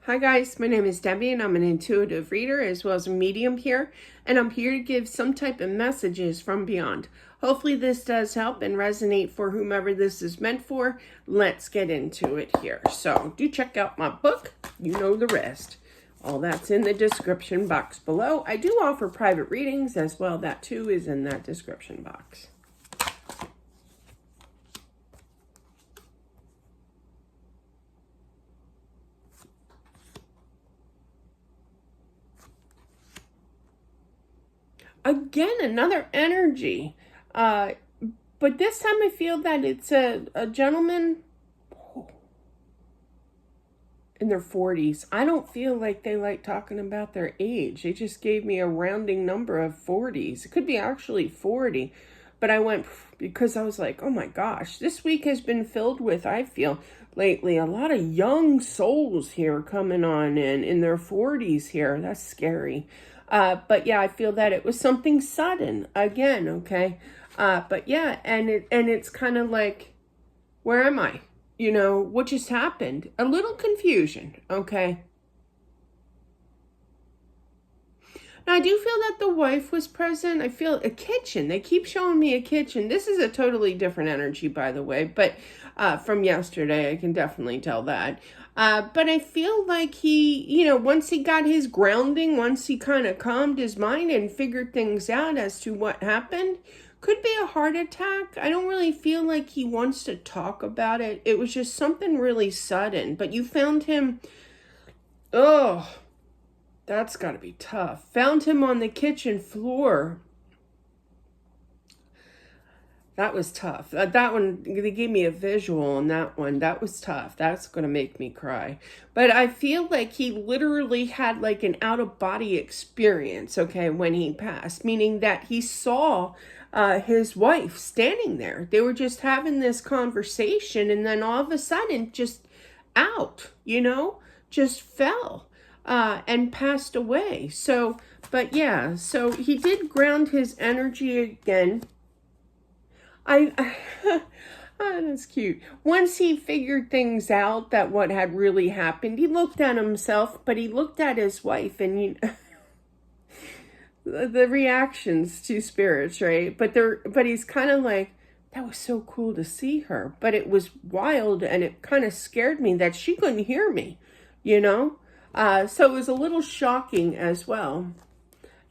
Hi guys, my name is Debbie and I'm an intuitive reader as well as a medium here, and I'm here to give some type of messages from beyond. Hopefully this does help and resonate for whomever this is meant for. Let's get into it here. So do check out my book, you know the rest. All that's in the description box below. I do offer private readings as well. That too is in that description box. Again, another energy. But this time I feel that it's a gentleman in their 40s. I don't feel like they like talking about their age. They just gave me a rounding number of 40s. It could be actually 40. But I went because I was like, oh my gosh, this week has been filled with, I feel, lately, a lot of young souls here coming on in their 40s here. That's scary. But yeah, I feel that it was something sudden again, okay? But yeah, and it's kind of like, where am I? You know, what just happened? A little confusion, okay? Now, I do feel that the wife was present. I feel a kitchen. They keep showing me a kitchen. This is a totally different energy, by the way, but from yesterday, I can definitely tell that. But I feel like he, you know, once he got his grounding, once he kind of calmed his mind and figured things out as to what happened, could be a heart attack. I don't really feel like he wants to talk about it. It was just something really sudden. But you found him, oh, that's got to be tough. Found him on the kitchen floor. That was tough. That one, they gave me a visual on that one. That was tough. That's going to make me cry. But I feel like he literally had like an out-of-body experience, okay, when he passed. Meaning that he saw his wife standing there. They were just having this conversation and then all of a sudden just out, you know, just fell and passed away. So, but yeah, so he did ground his energy again. Oh, that's cute. Once he figured things out, that what had really happened, he looked at himself, but he looked at his wife, and you the reactions to spirits, right? But he's kind of like, that was so cool to see her, but it was wild, and it kind of scared me that she couldn't hear me, you know? So it was a little shocking as well.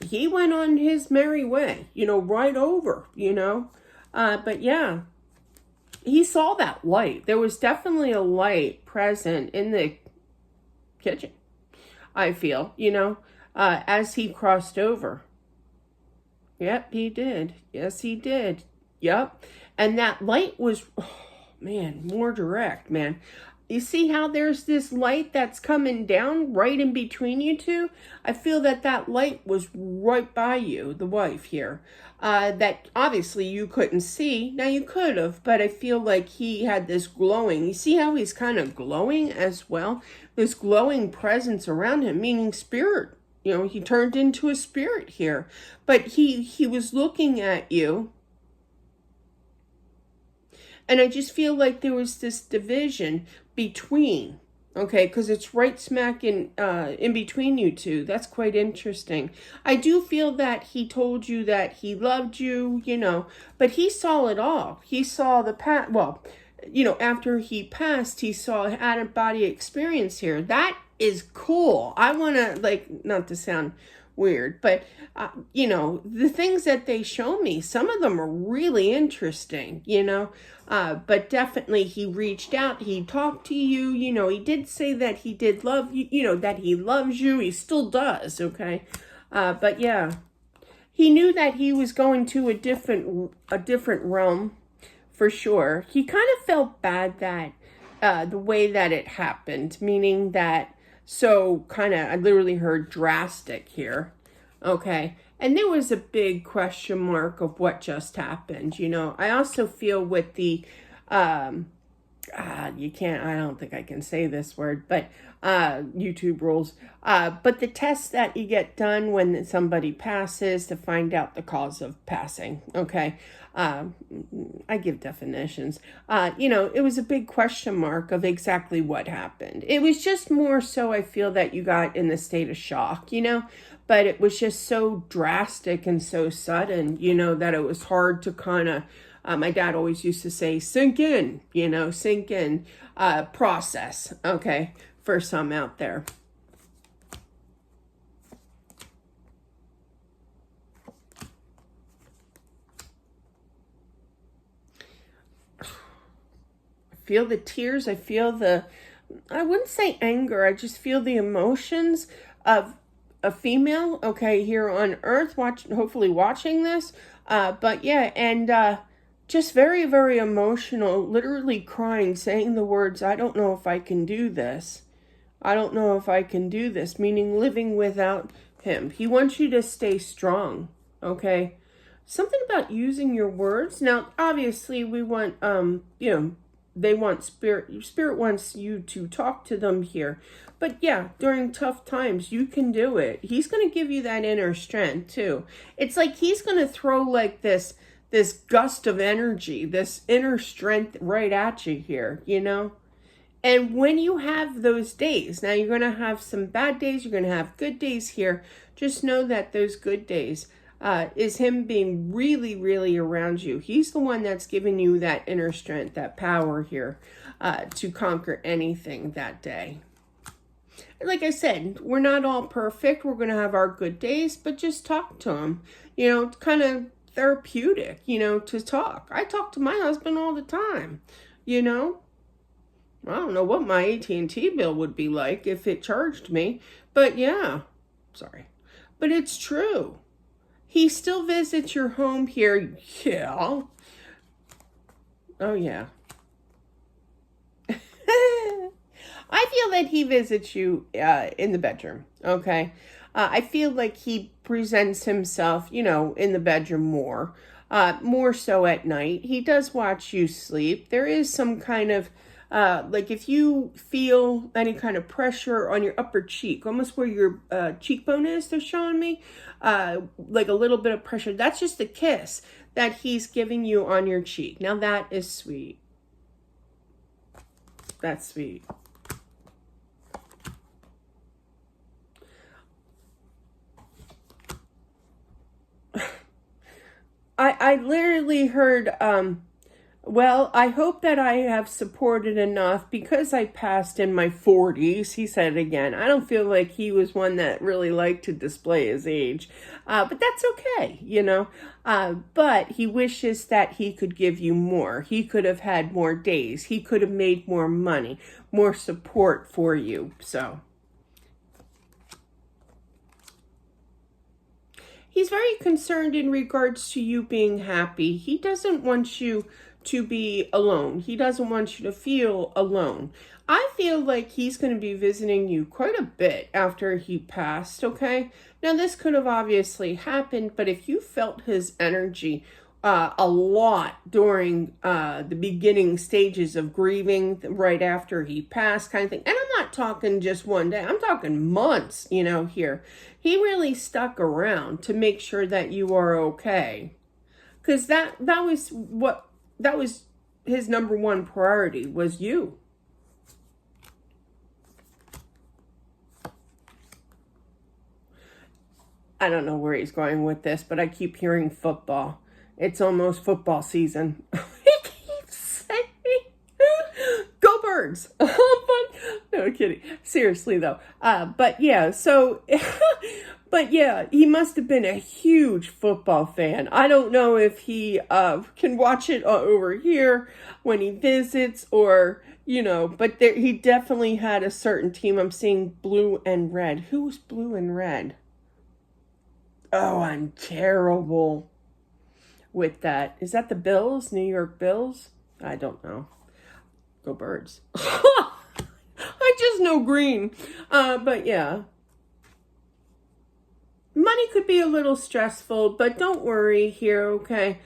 He went on his merry way, you know, right over, you know? But yeah, he saw that light. There was definitely a light present in the kitchen, I feel, you know, as he crossed over. Yep, he did. Yes, he did. Yep. And that light was, oh, man, more direct, man. You see how there's this light that's coming down right in between you two? I feel that that light was right by you, the wife here. That obviously you couldn't see. Now you could have, but I feel like he had this glowing. You see how he's kind of glowing as well? This glowing presence around him, meaning spirit. You know, he turned into a spirit here. But he was looking at you. And I just feel like there was this division between, okay, because it's right smack in between you two. That's quite interesting. I do feel that he told you that he loved you, you know, but he saw it all. He saw the past, well, you know, after he passed, he saw out-of-body experience here. That is cool. I want to, like, not to sound weird, but you know, the things that they show me, some of them are really interesting, you know. But definitely he reached out, he talked to you, you know, he did say that he did love you, you know, that he loves you, he still does, okay. But yeah, he knew that he was going to a different realm for sure. He kind of felt bad that the way that it happened, meaning that, so kind of, I literally heard drastic here, okay? And there was a big question mark of what just happened, you know? I also feel with the you can't, I don't think I can say this word, but YouTube rules. But the tests that you get done when somebody passes to find out the cause of passing, okay? I give definitions. It was a big question mark of exactly what happened. It was just more so I feel that you got in the state of shock, but it was just so drastic and so sudden, that it was hard to kind of, my dad always used to say, sink in, sink in, process, okay, for some out there. I feel the tears, I wouldn't say anger, I just feel the emotions of a female, okay, here on earth, hopefully watching this, but yeah, and, just very, very emotional, literally crying, saying the words, I don't know if I can do this. I don't know if I can do this, meaning living without him. He wants you to stay strong, okay? Something about using your words. Now, obviously, we want, they want spirit wants you to talk to them here. But yeah, during tough times, you can do it. He's going to give you that inner strength, too. It's like he's going to throw like this gust of energy, this inner strength right at you here, And when you have those days, now you're going to have some bad days, you're going to have good days here. Just know that those good days is him being really, really around you. He's the one that's giving you that inner strength, that power here to conquer anything that day. Like I said, we're not all perfect. We're going to have our good days, but just talk to him. Kind of therapeutic, to talk. I talk to my husband all the time, I don't know what my AT&T bill would be like if it charged me, but yeah, sorry. But it's true. He still visits your home here, yeah. Oh, yeah. I feel that he visits you in the bedroom, okay? I feel like he presents himself, in the bedroom more so at night. He does watch you sleep. There is some kind of, like if you feel any kind of pressure on your upper cheek, almost where your cheekbone is, they're showing me, like a little bit of pressure. That's just a kiss that he's giving you on your cheek. Now that is sweet. That's sweet. I literally heard, well, I hope that I have supported enough because I passed in my 40s. He said it again. I don't feel like he was one that really liked to display his age, but that's okay, but he wishes that he could give you more. He could have had more days. He could have made more money, more support for you, so. He's very concerned in regards to you being happy. He doesn't want you to be alone. He doesn't want you to feel alone. I feel like he's going to be visiting you quite a bit after he passed, okay? Now, this could have obviously happened, but if you felt his energy a lot during the beginning stages of grieving right after he passed kind of thing. And I'm not talking just one day. I'm talking months, here. He really stuck around to make sure that you are okay. Because that was his number one priority was you. I don't know where he's going with this, but I keep hearing football. It's almost football season. He keeps saying, go Birds. No kidding. Seriously though. But yeah, so, but yeah, he must have been a huge football fan. I don't know if he can watch it over here when he visits or, but he definitely had a certain team. I'm seeing blue and red. Who was blue and red? Oh, I'm terrible with that. Is that the Bills? New York Bills? I don't know. Go Birds. I just know green. But yeah. Money could be a little stressful, but don't worry here, okay?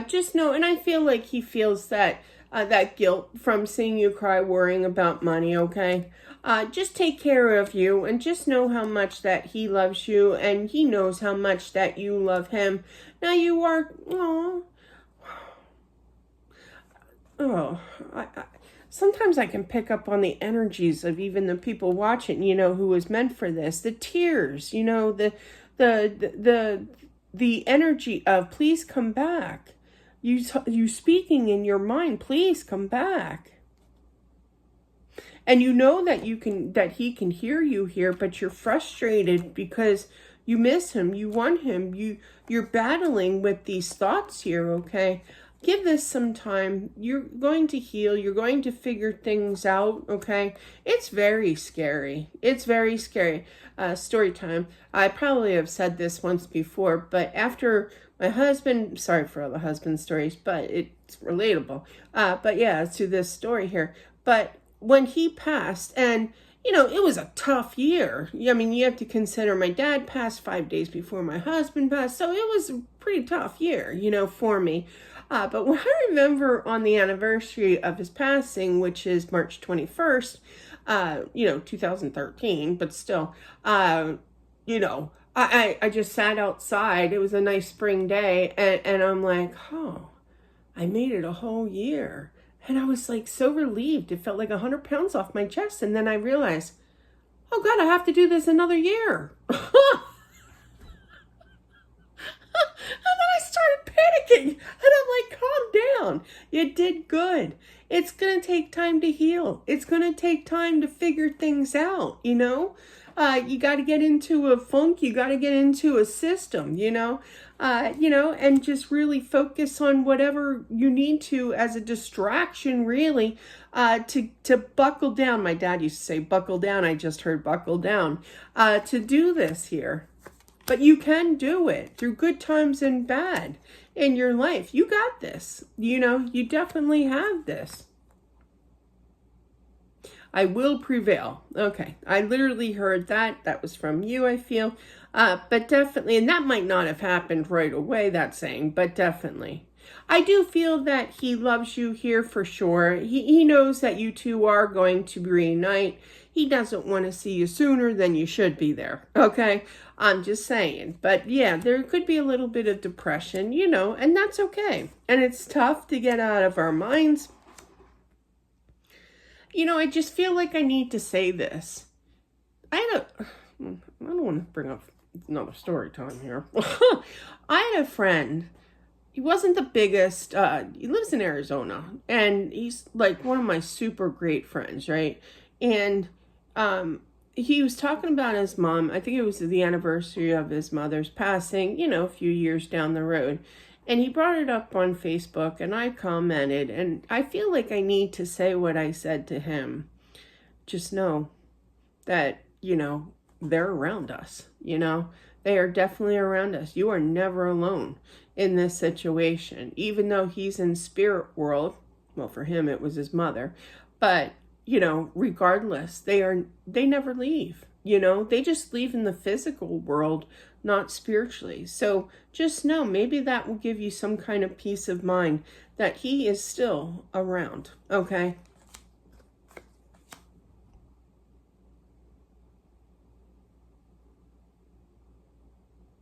Just know, and I feel like he feels that that guilt from seeing you cry, worrying about money, okay? Just take care of you and just know how much that he loves you and he knows how much that you love him. Now you are, oh, sometimes I can pick up on the energies of even the people watching, who was meant for this. The tears, the energy of please come back. You speaking in your mind, please come back. And you know that he can hear you here, but you're frustrated because you miss him, you want him, you're battling with these thoughts here, okay? Give this some time. You're going to heal. You're going to figure things out, okay? It's very scary. It's very scary. Story time. I probably have said this once before, but after my husband, sorry for all the husband stories, but it's relatable. But yeah, to this story here. But when he passed, and it was a tough year. I mean, you have to consider my dad passed 5 days before my husband passed, so it was a pretty tough year, for me. But when I remember on the anniversary of his passing, which is March 21st, 2013, but still, I just sat outside. It was a nice spring day, and I'm like, oh, I made it a whole year. And I was like so relieved. It felt like 100 pounds off my chest. And then I realized, oh God, I have to do this another year. And then I started panicking. And I'm like, calm down. You did good. It's going to take time to heal. It's going to take time to figure things out, You got to get into a funk. You got to get into a system, and just really focus on whatever you need to as a distraction, really, to buckle down. My dad used to say, buckle down. I just heard buckle down, to do this here. But you can do it through good times and bad in your life. You got this. You definitely have this. I will prevail. Okay. I literally heard that. That was from you, I feel. But definitely, and that might not have happened right away, that saying, but definitely. I do feel that he loves you here for sure. He knows that you two are going to reunite. He doesn't want to see you sooner than you should be there. Okay? I'm just saying. But yeah, there could be a little bit of depression, and that's okay. And it's tough to get out of our minds. I just feel like I need to say this. I don't want to bring up another story time here. I had a friend. He wasn't the biggest. He lives in Arizona, and he's like one of my super great friends, right? And he was talking about his mom. I think it was the anniversary of his mother's passing, a few years down the road. And he brought it up on Facebook, and I commented, and I feel like I need to say what I said to him. Just know that, they're around us, They are definitely around us. You are never alone in this situation, even though he's in spirit world. Well, for him, it was his mother. But, regardless, they never leave. They just leave in the physical world, not spiritually. So just know, maybe that will give you some kind of peace of mind that he is still around, okay?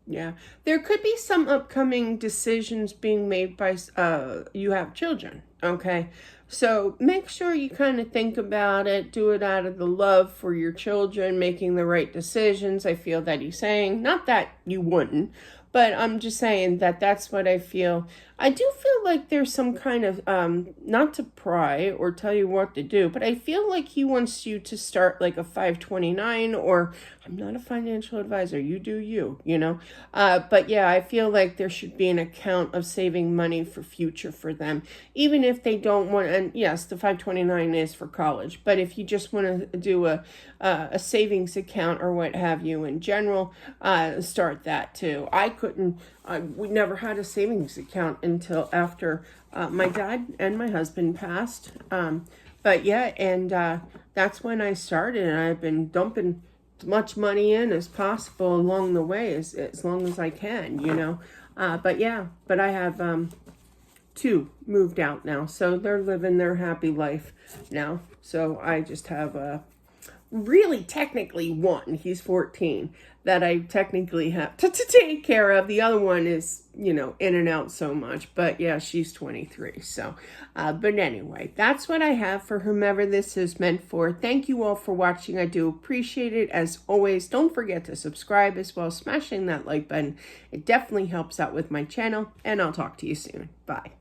Yeah, there could be some upcoming decisions being made by, you have children, okay? So make sure you kind of think about it, do it out of the love for your children, making the right decisions. I feel that he's saying, not that you wouldn't, but I'm just saying that that's what I feel. I do feel like there's some kind of, not to pry or tell you what to do, but I feel like he wants you to start like a 529, or I'm not a financial advisor. You do you, But yeah, I feel like there should be an account of saving money for future for them, even if they don't want, and yes, the 529 is for college, but if you just want to do a savings account or what have you in general, start that too. We never had a savings account until after my dad and my husband passed. But yeah, and that's when I started, and I've been dumping as much money in as possible along the way, as long as I can, But yeah, but I have two moved out now, so they're living their happy life now. So I just have really technically one. He's 14 that I technically have to take care of. The other one is, you know, in and out so much. But yeah, she's 23. So, but anyway, that's what I have for whomever this is meant for. Thank you all for watching. I do appreciate it. As always, don't forget to subscribe as well as smashing that like button. It definitely helps out with my channel. And I'll talk to you soon. Bye.